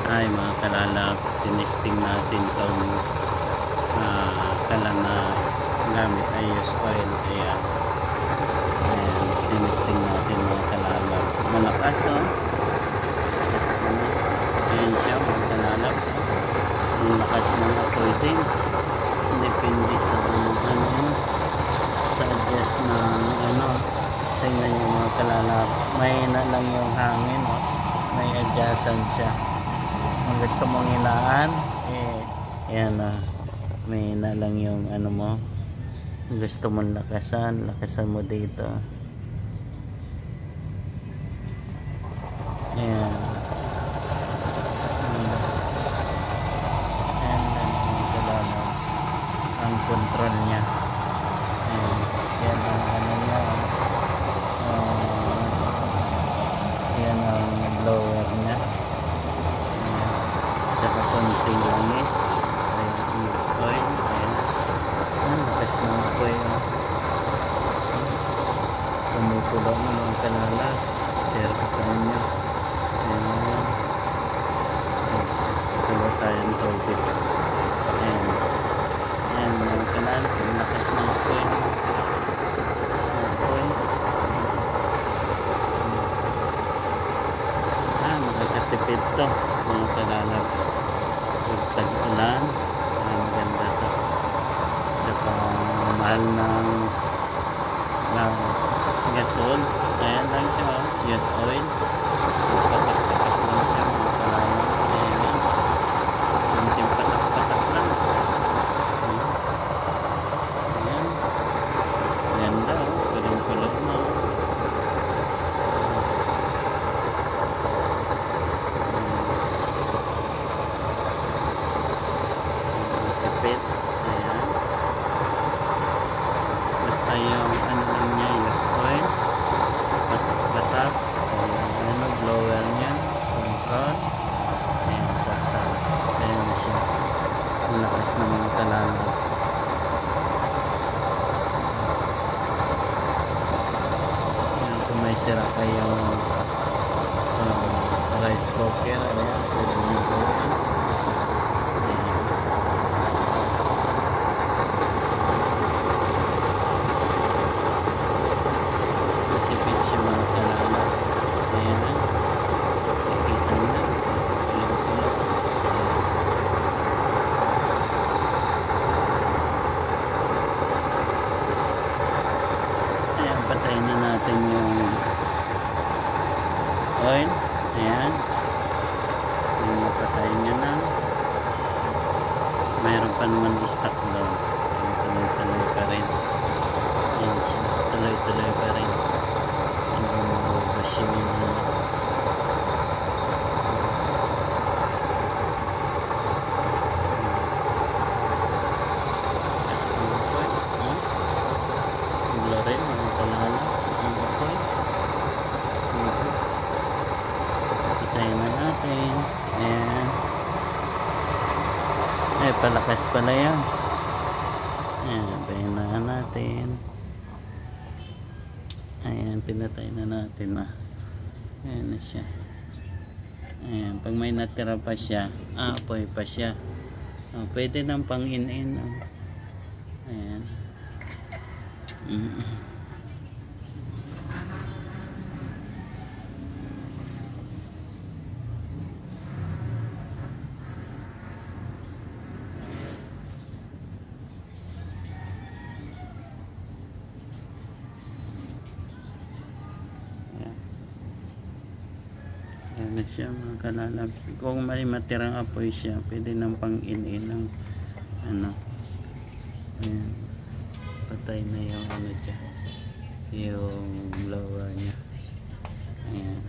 Ay mga kalalabs, tinesting natin itong kalan na gamit ay used oil. Ayan, tinesting natin mga kalalabs. Malakas ayan siya mga kalalabs. Ang lakas ng apoy din, depende sa sa adjust ng tingnan nyo mga kalalabs, may na lang yung hangin, may adjustan siya. Kung gusto mong hinaan, ayan, may na lang yung mo. Kung gusto mong lakasan mo dito. Ayan. Ayan lang mga kalalabs, ang control niya. Ayan, yan ang niya. Yan ang blower niya. Tsaka konting langis. Ayan, use oil. Ayan, lakas ng apoy. Tumutulo mo mga kalala. Share ko sa inyo. Ayan, tulo tayo ng tubig. Ayan, ayan mga kalala, lakas ng apoy. Makakatipid to mga kalalabs. Huwag tag-ulan, maganda to. Saka mahal ng gasol. Ayan lang siya, gas oil. Patak-patak lang siya mga kalalabs. Ayan, kunting patak-patak lang. Ayan, ganda, kulong-kulong mo. Ayan, basta yung lang niya, use oil, patak-patak, blower niya, control. Ayan, saksak. Ayan na siya, ang lakas ng mga kalalabs. Ayan, kung may sira kayong rice cooker, ayan, pwede nyo po yan. Patayin na natin yung oil. Ayan, patayin nyo na. Mayroon pa naman stock doon, tuloy-tuloy pa rin. Ayan siya, tuloy-tuloy pa rin. Hanggang maubos yung patayin na natin. Ayan, palakas pala yan. Ayan, patayin na natin. Ayan, pinatay na natin na. Ayan na siya. Ayan, pag may natira pa siya, apoy pa siya, pwede nang pang in-in. Ayan. Ayan siya mga kalalabs. Kung may matirang apoy siya, pwede nang pang in-in ng ayan, patay na yung dyan, yung blower niya. Ayan.